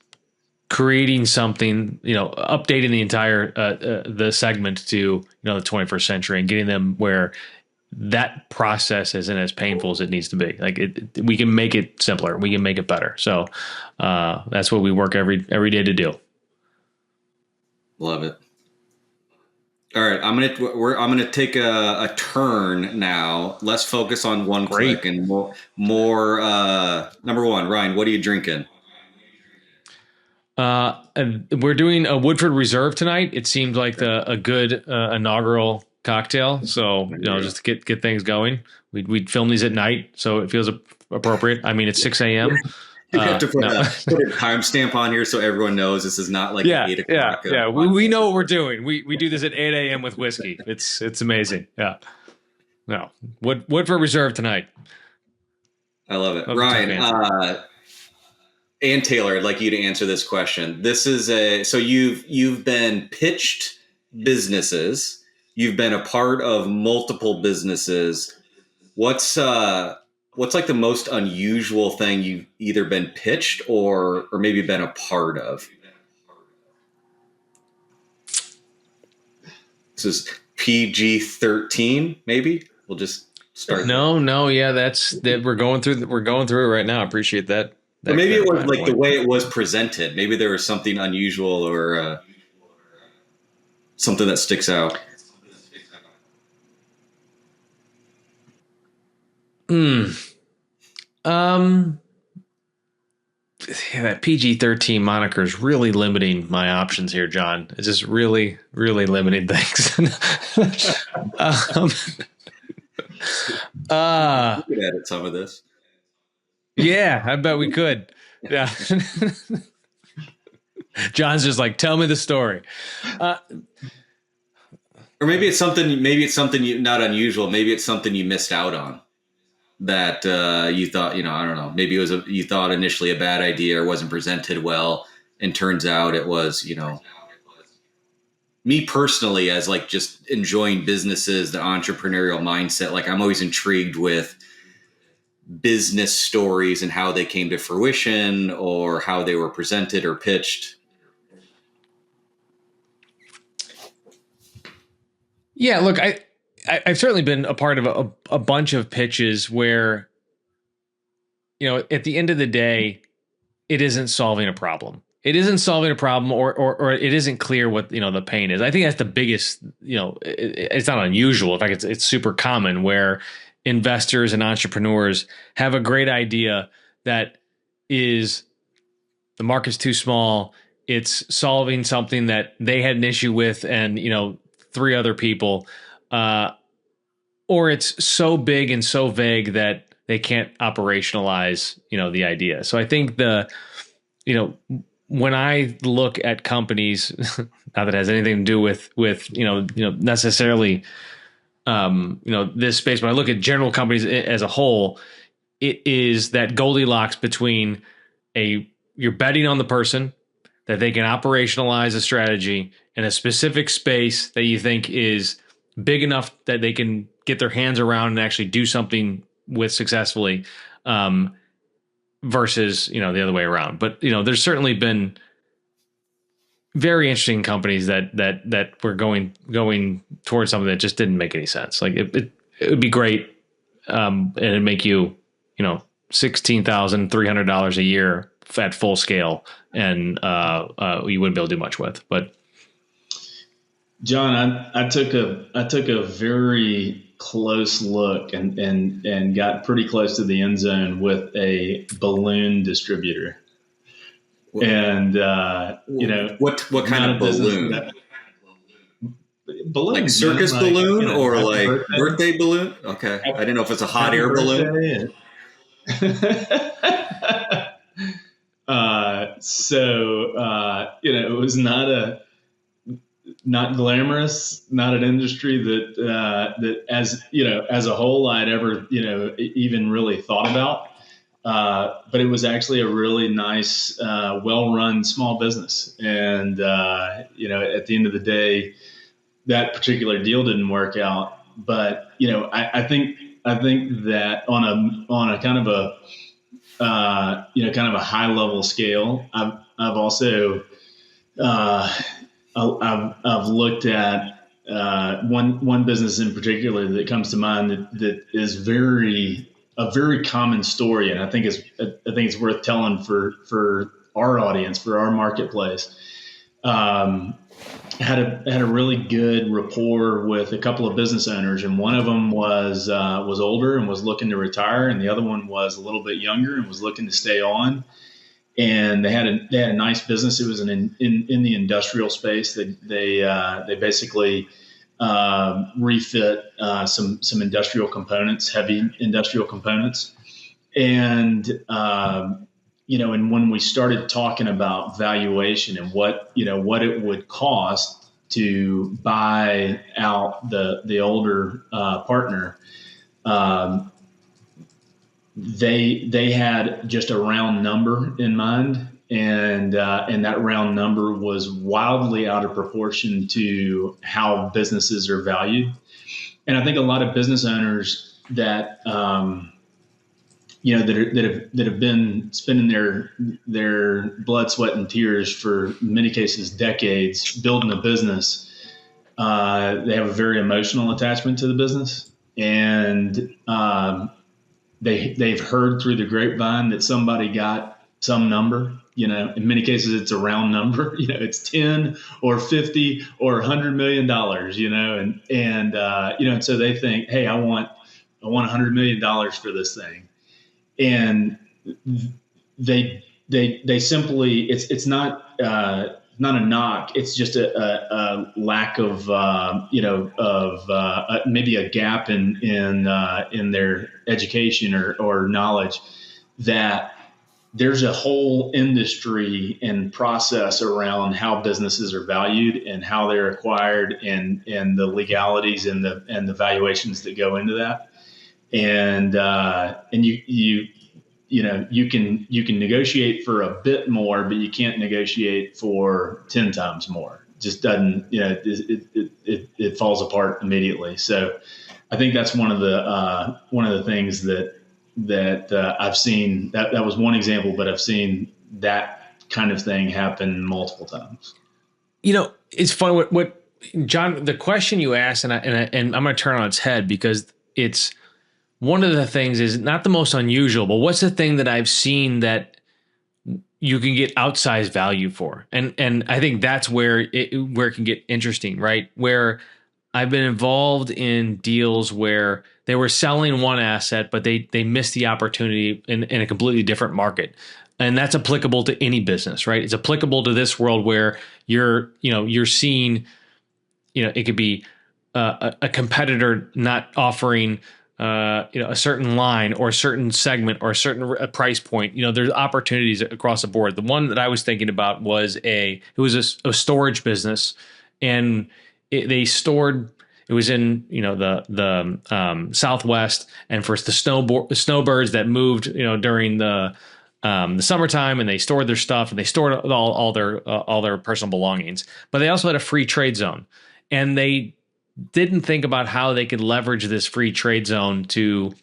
S2: creating something, updating the entire the segment to the 21st century and getting them where that process isn't as painful as it needs to be. Like we can make it simpler. We can make it better. So that's what we work every day to do.
S1: Love it. All right, I'm gonna take a turn now. Let's focus on One Click and more. Number one, Ryan, what are you drinking?
S2: And we're doing a Woodford Reserve tonight. It seemed like a good inaugural cocktail. So just to get things going. We'd film these at night, so it feels appropriate. I mean, it's 6 a.m.
S1: You have to put a timestamp on here so everyone knows this is not like 8 o'clock.
S2: Yeah. We know what we're doing. We do this at 8 a.m. with whiskey. It's amazing. Yeah. No. Woodford Reserve tonight.
S1: I love it. Ryan, and Taylor, I'd like you to answer this question. This is so you've been pitched businesses. You've been a part of multiple businesses. What's like the most unusual thing you've either been pitched or maybe been a part of? This is PG-13, maybe. We'll just start.
S2: No, yeah, that's we're going through it right now. I appreciate that.
S1: Or maybe it was like the way it was presented. Maybe there was something unusual or something that sticks out.
S2: Yeah, that PG-13 moniker is really limiting my options here, John. It's just really, really limiting things.
S1: We could edit some of this.
S2: Yeah, I bet we could. Yeah. John's just like, tell me the story.
S1: Or maybe it's something not unusual. Maybe it's something you missed out on that you thought, I don't know. Maybe it was you thought initially a bad idea or wasn't presented well. And turns out it was, me personally, as like just enjoying businesses, the entrepreneurial mindset, like I'm always intrigued with business stories and how they came to fruition or how they were presented or pitched.
S2: Yeah, look, I've certainly been a part of a bunch of pitches where, at the end of the day, it isn't solving a problem. It isn't solving a problem or it isn't clear what, the pain is. I think that's the biggest, it's not unusual. In fact, it's super common where investors and entrepreneurs have a great idea that is the market's too small. It's solving something that they had an issue with and, 3 other people, or it's so big and so vague that they can't operationalize, the idea. So I think when I look at companies, not that it has anything to do with necessarily, this space, but I look at general companies as a whole, it is that Goldilocks between you're betting on the person that they can operationalize a strategy in a specific space that you think is big enough that they can get their hands around and actually do something with successfully, versus, the other way around. But, there's certainly been very interesting companies that were going towards something that just didn't make any sense. Like it would be great. And it'd make you, $16,300 a year at full scale, and you wouldn't be able to do much with. But
S3: John, I took a very close look and got pretty close to the end zone with a balloon distributor. And
S1: what kind of balloon?
S3: Balloon,
S1: like circus balloon or like birthday balloon? Okay, I didn't know if it's a hot air balloon. It was
S3: not glamorous, not an industry that as a whole I'd ever even really thought about. But it was actually a really nice, well-run small business, and at the end of the day, that particular deal didn't work out. But I think that on a kind of a kind of a high level scale, I've also I've looked at one business in particular that comes to mind that is a very common story, and I think it's worth telling for our audience, for our marketplace. Had a really good rapport with a couple of business owners, and one of them was older and was looking to retire, and the other one was a little bit younger and was looking to stay on. And they had a nice business. It was in the industrial space. They basically refit some industrial components, heavy industrial components, and and when we started talking about valuation and what it would cost to buy out the older partner, they had just a round number in mind, and that round number was wildly out of proportion to how businesses are valued. And I think a lot of business owners that that have been spending their blood, sweat, and tears for, in many cases, decades building a business, they have a very emotional attachment to the business, and they've heard through the grapevine that somebody got some number. In many cases, it's a round number. It's 10 or 50 or $100 million. And so they think, hey, I want $100 million for this thing. And they simply, it's not a knock. It's just a lack of maybe a gap in their education or knowledge, that there's a whole industry and process around how businesses are valued and how they're acquired, and the legalities and the valuations that go into that. And you can negotiate for a bit more, but you can't negotiate for 10 times more. It just doesn't, it falls apart immediately. So I think that's one of the things that I've seen. That was one example, but I've seen that kind of thing happen multiple times.
S2: It's fun what John, the question you asked, and I'm going to turn on its head, because it's one of the things is not the most unusual, but what's the thing that I've seen that you can get outsized value for? And I think that's where it can get interesting, right? Where I've been involved in deals where they were selling one asset, but they missed the opportunity in a completely different market. And that's applicable to any business, right? It's applicable to this world where you're seeing, it could be a competitor not offering a certain line or a certain segment or a certain price point. There's opportunities across the board. The one that I was thinking about was a storage business, and they stored. It was in the Southwest, and for the snowbirds that moved during the summertime, and they stored their stuff, and they stored all their personal belongings. But they also had a free trade zone, and they didn't think about how they could leverage this free trade zone to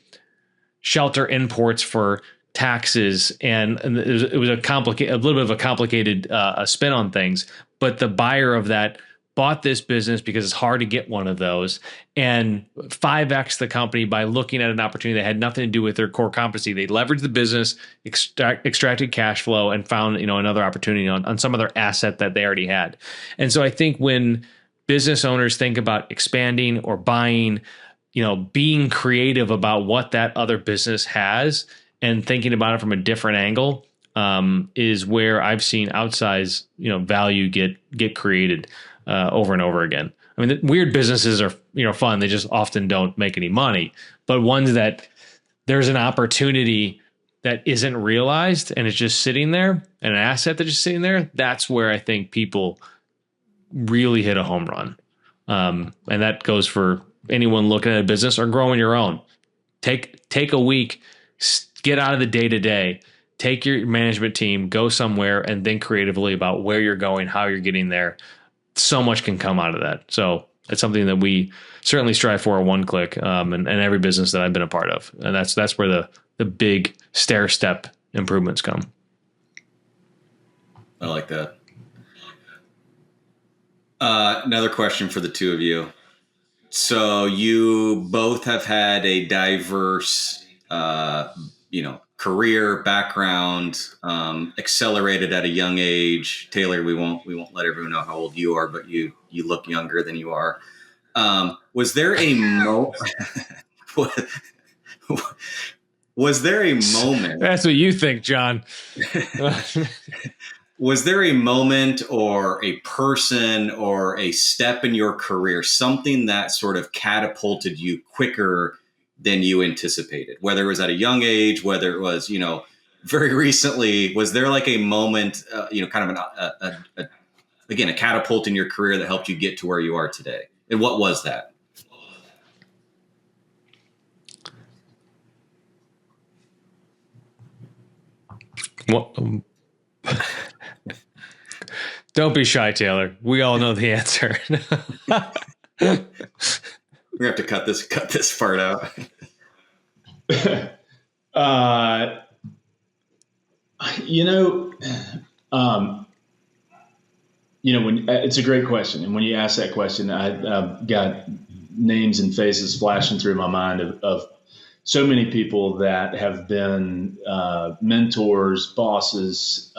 S2: shelter imports for taxes, and it was a little bit of a complicated spin on things. But the buyer of that bought this business because it's hard to get one of those, and 5x the company by looking at an opportunity that had nothing to do with their core competency. They leveraged the business, extracted cash flow, and found another opportunity on some other asset that they already had. And so I think when business owners think about expanding or buying, being creative about what that other business has and thinking about it from a different angle is where I've seen outsized, value get created over and over again. I mean, weird businesses are, fun. They just often don't make any money, but ones that there's an opportunity that isn't realized and it's just sitting there, and an asset that's just sitting there, that's where I think people really hit a home run. And that goes for anyone looking at a business or growing your own. Take a week, get out of the day-to-day, take your management team, go somewhere, and think creatively about where you're going, how you're getting there. So much can come out of that. So it's something that we certainly strive for at One Click, and every business that I've been a part of. And that's where the big stair step improvements come.
S1: I like that. Another question for the two of you. So you both have had a diverse, career background, accelerated at a young age. Taylor, we won't let everyone know how old you are, but you look younger than you are. Was there a was there a moment?
S2: That's what you think, John.
S1: Was there a moment or a person or a step in your career, something that sort of catapulted you quicker than you anticipated? Whether it was at a young age, whether it was, very recently, was there like a moment, kind of again, a catapult in your career that helped you get to where you are today? And what was that?
S2: Well, don't be shy, Taylor. We all know the answer.
S1: We're gonna have to cut this part out.
S3: When it's a great question, and when you ask that question, I've got names and faces flashing through my mind of so many people that have been mentors, bosses,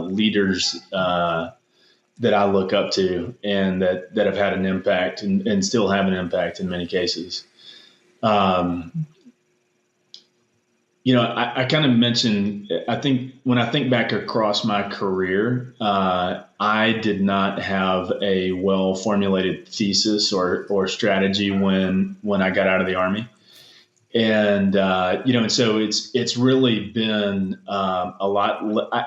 S3: leaders that I look up to, and that have had an impact and still have an impact in many cases. I kind of mentioned, I think when I think back across my career, I did not have a well-formulated thesis or strategy when I got out of the Army. And so it's really been a lot.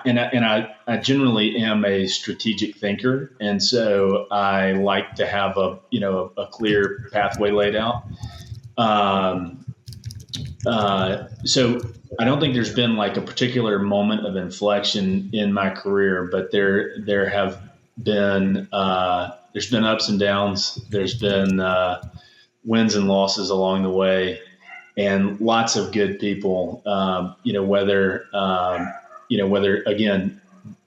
S3: And I generally am a strategic thinker, and so I like to have a clear pathway laid out. So I don't think there's been like a particular moment of inflection in my career, but there have been there's been ups and downs. There's been wins and losses along the way, and lots of good people. Whether again,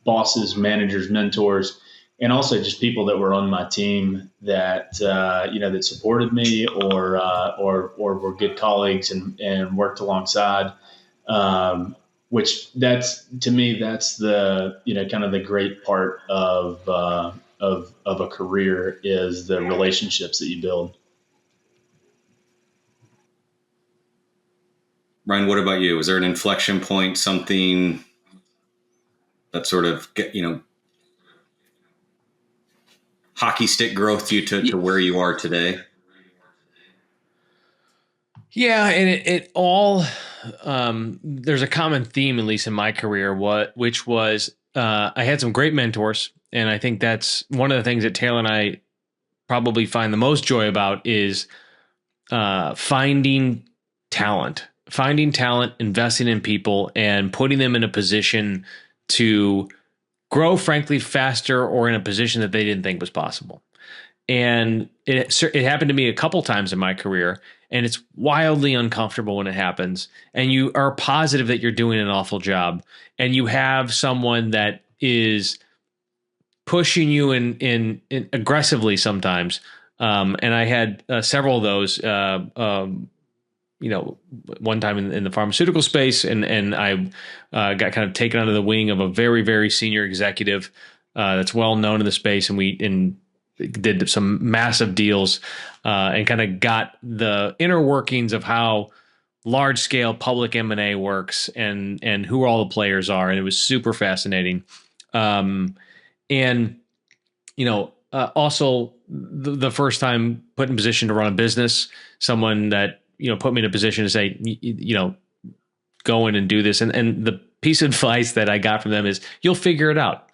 S3: bosses, managers, mentors, and also just people that were on my team that that supported me or were good colleagues and worked alongside. Which that's to me, that's the kind of the great part of a career is the relationships that you build.
S1: Ryan, what about you? Was there an inflection point, something that sort of hockey stick growth you to where you are today?
S2: Yeah, and it all there's a common theme, at least in my career, which was I had some great mentors, and I think that's one of the things that Taylor and I probably find the most joy about is finding talent, investing in people, and putting them in a position to grow, frankly, faster, or in a position that they didn't think was possible. And it happened to me a couple times in my career, and it's wildly uncomfortable when it happens. And you are positive that you're doing an awful job, and you have someone that is pushing you in aggressively sometimes. And I had several of those. One time in the pharmaceutical space, and I got kind of taken under the wing of a very, very senior executive that's well known in the space, and we did some massive deals and kind of got the inner workings of how large scale public M&A works and who all the players are, and it was super fascinating. Also the first time put in position to run a business, someone that put me in a position to say, go in and do this. And the piece of advice that I got from them is, you'll figure it out.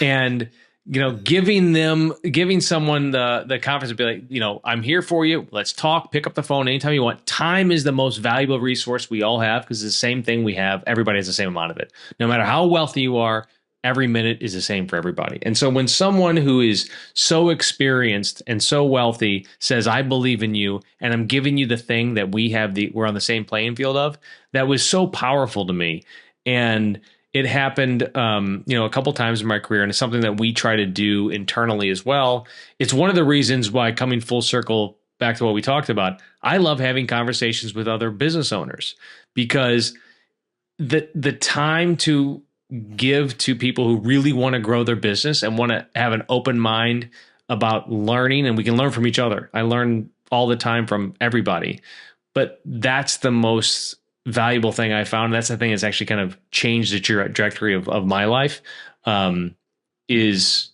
S2: And, giving someone the confidence to be like, I'm here for you. Let's talk, pick up the phone anytime you want. Time is the most valuable resource we all have, because it's the same thing we have. Everybody has the same amount of it. No matter how wealthy you are, every minute is the same for everybody. And so when someone who is so experienced and so wealthy says, I believe in you, and I'm giving you the thing that we're on the same playing field of, that was so powerful to me. And it happened, a couple times in my career, and it's something that we try to do internally as well. It's one of the reasons why, coming full circle back to what we talked about, I love having conversations with other business owners, because the time to give to people who really want to grow their business and want to have an open mind about learning, and we can learn from each other. I learn all the time from everybody, but that's the most valuable thing I found. That's the thing that's actually kind of changed the trajectory of my life. Is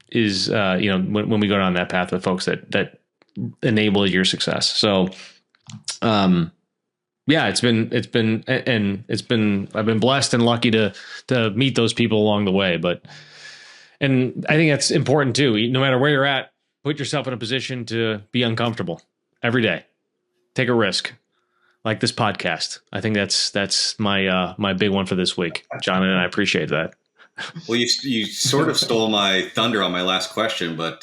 S2: when we go down that path with folks that enable your success. So, yeah, I've been blessed and lucky to meet those people along the way. And I think that's important too. No matter where you're at, put yourself in a position to be uncomfortable every day. Take a risk, like this podcast. I think that's my big one for this week, John, and I appreciate that.
S1: Well, you sort of stole my thunder on my last question, but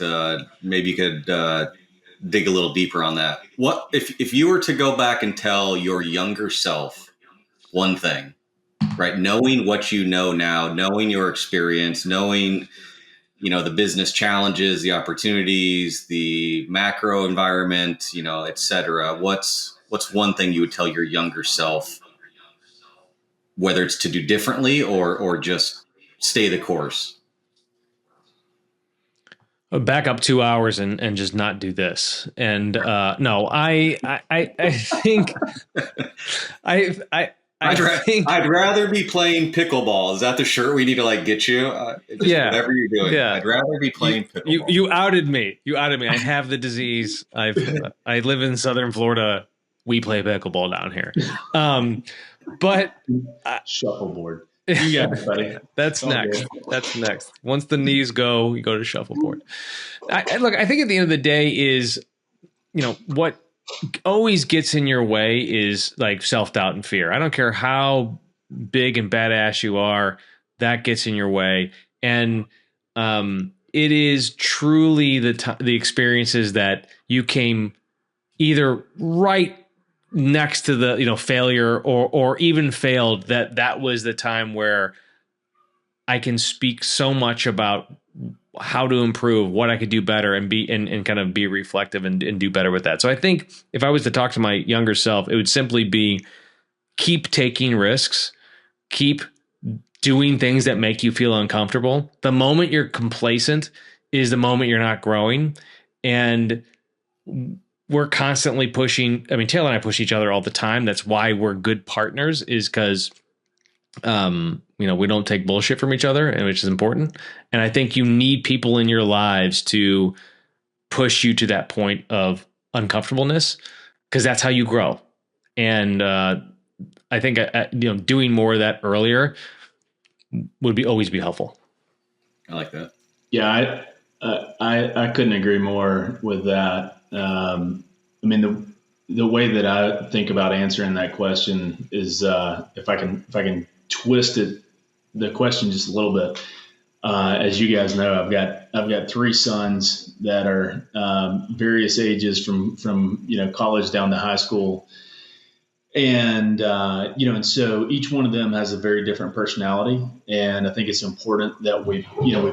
S1: maybe you could dig a little deeper on that. What if you were to go back and tell your younger self one thing, right? Knowing what you know now, knowing your experience, knowing the business challenges, the opportunities, the macro environment, et cetera. What's one thing you would tell your younger self, whether it's to do differently or just stay the course?
S2: Back up 2 hours and just not do this. And no, I think
S1: I'd rather be playing pickleball. Is that the shirt we need to get you?
S2: Yeah.
S1: Whatever you're doing.
S2: Yeah.
S1: I'd rather be playing pickleball.
S2: You outed me. I have the disease. I live in Southern Florida. We play pickleball down here. But
S3: shuffleboard. You got it, buddy.
S2: That's next. That's next. Once the knees go, you go to shuffleboard. I think at the end of the day is, what always gets in your way is like self-doubt and fear. I don't care how big and badass you are, that gets in your way. And it is truly the experiences that you came either right next to the failure or even failed, that was the time where I can speak so much about how to improve, what I could do better, and kind of be reflective and do better with that. So I think if I was to talk to my younger self, it would simply be keep taking risks, keep doing things that make you feel uncomfortable. The moment you're complacent is the moment you're not growing. And we're constantly pushing. I mean, Taylor and I push each other all the time. That's why we're good partners, is because, we don't take bullshit from each other, and which is important. And I think you need people in your lives to push you to that point of uncomfortableness, because that's how you grow. And I think, doing more of that earlier would always be helpful.
S1: I like that.
S3: Yeah. I couldn't agree more with that. The way that I think about answering that question is, if I can twist the question just a little bit. As you guys know, I've got 3 sons that are various ages from college down to high school, and so each one of them has a very different personality, and I think it's important that we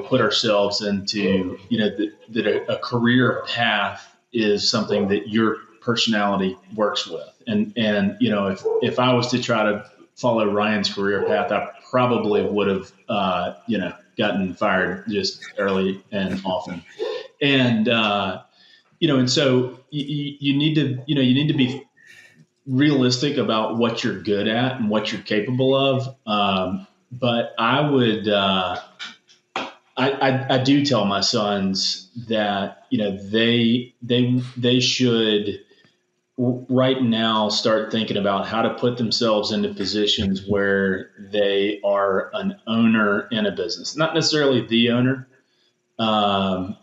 S3: put ourselves into that a career path is something that your personality works with, and if I was to try to follow Ryan's career path, I probably would have gotten fired just early and often, and so you need to be realistic about what you're good at and what you're capable of. But I would, I do tell my sons that, they should right now start thinking about how to put themselves into positions where they are an owner in a business, not necessarily the owner, but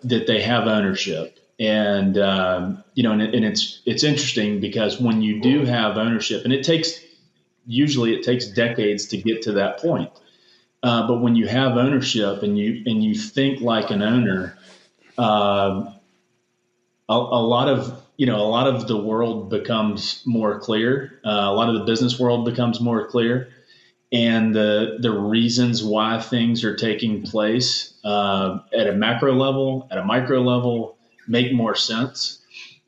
S3: that they have ownership. And, and it's interesting because when you do have ownership, and usually it takes decades to get to that point. But when you have ownership and you think like an owner, a lot of the world becomes more clear. A lot of the business world becomes more clear. and the reasons why things are taking place at a macro level, at a micro level, make more sense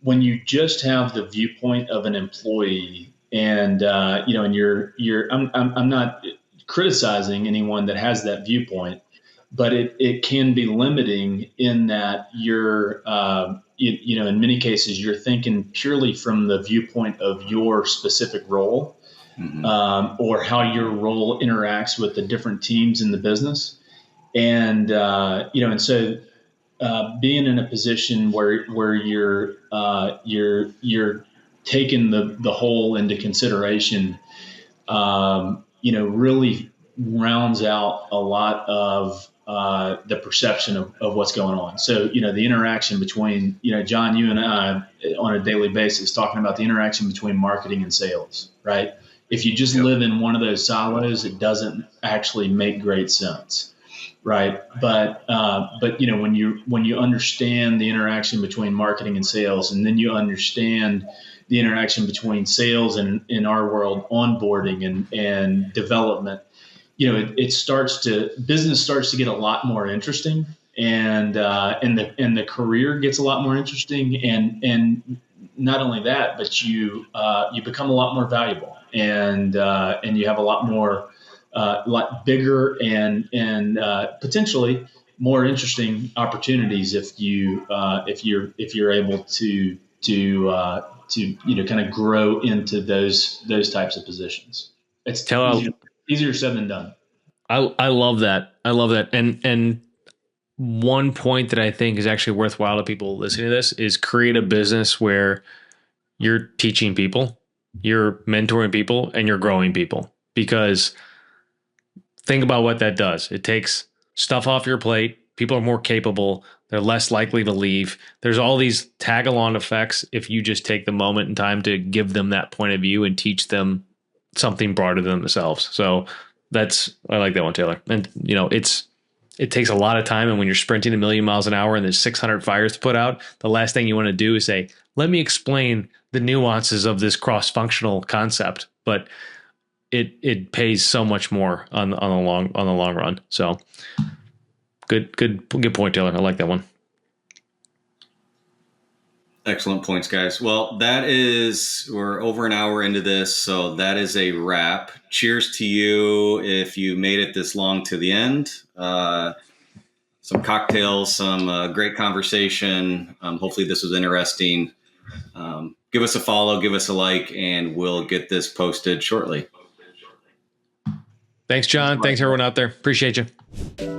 S3: when you just have the viewpoint of an employee. And and I'm not criticizing anyone that has that viewpoint, but it can be limiting in that you're in many cases you're thinking purely from the viewpoint of your specific role, or how your role interacts with the different teams in the business. And so being in a position where you're taking the whole into consideration, really rounds out a lot of the perception of what's going on. So, the interaction between, John, you and I on a daily basis, talking about the interaction between marketing and sales, right? If you just live in one of those silos, it doesn't actually make great sense. Right. But when you understand the interaction between marketing and sales, and then you understand the interaction between sales and, in our world, onboarding and development, business starts to get a lot more interesting, and the career gets a lot more interesting, and not only that, but you become a lot more valuable, and you have a lot more, lot bigger and potentially more interesting opportunities if you're able to kind of grow into those types of positions. It's easier said than done.
S2: I love that. I love that. And one point that I think is actually worthwhile to people listening to this is create a business where you're teaching people, you're mentoring people, and you're growing people. Because think about what that does. It takes stuff off your plate. People are more capable. They're less likely to leave. There's all these tag-along effects if you just take the moment in time to give them that point of view and teach them something broader than themselves. So I like that one, Taylor. And it takes a lot of time. And when you're sprinting 1,000,000 miles an hour and there's 600 fires to put out, the last thing you want to do is say, let me explain the nuances of this cross-functional concept. But it pays so much more on the long run. So good point, Taylor. I like that one.
S1: Excellent points, guys. Well, we're over an hour into this, so that is a wrap. Cheers to you if you made it this long to the end. Some cocktails, some great conversation. Hopefully this was interesting. Give us a follow, give us a like, and we'll get this posted shortly.
S2: Thanks, John. Thanks, everyone out there. Appreciate you.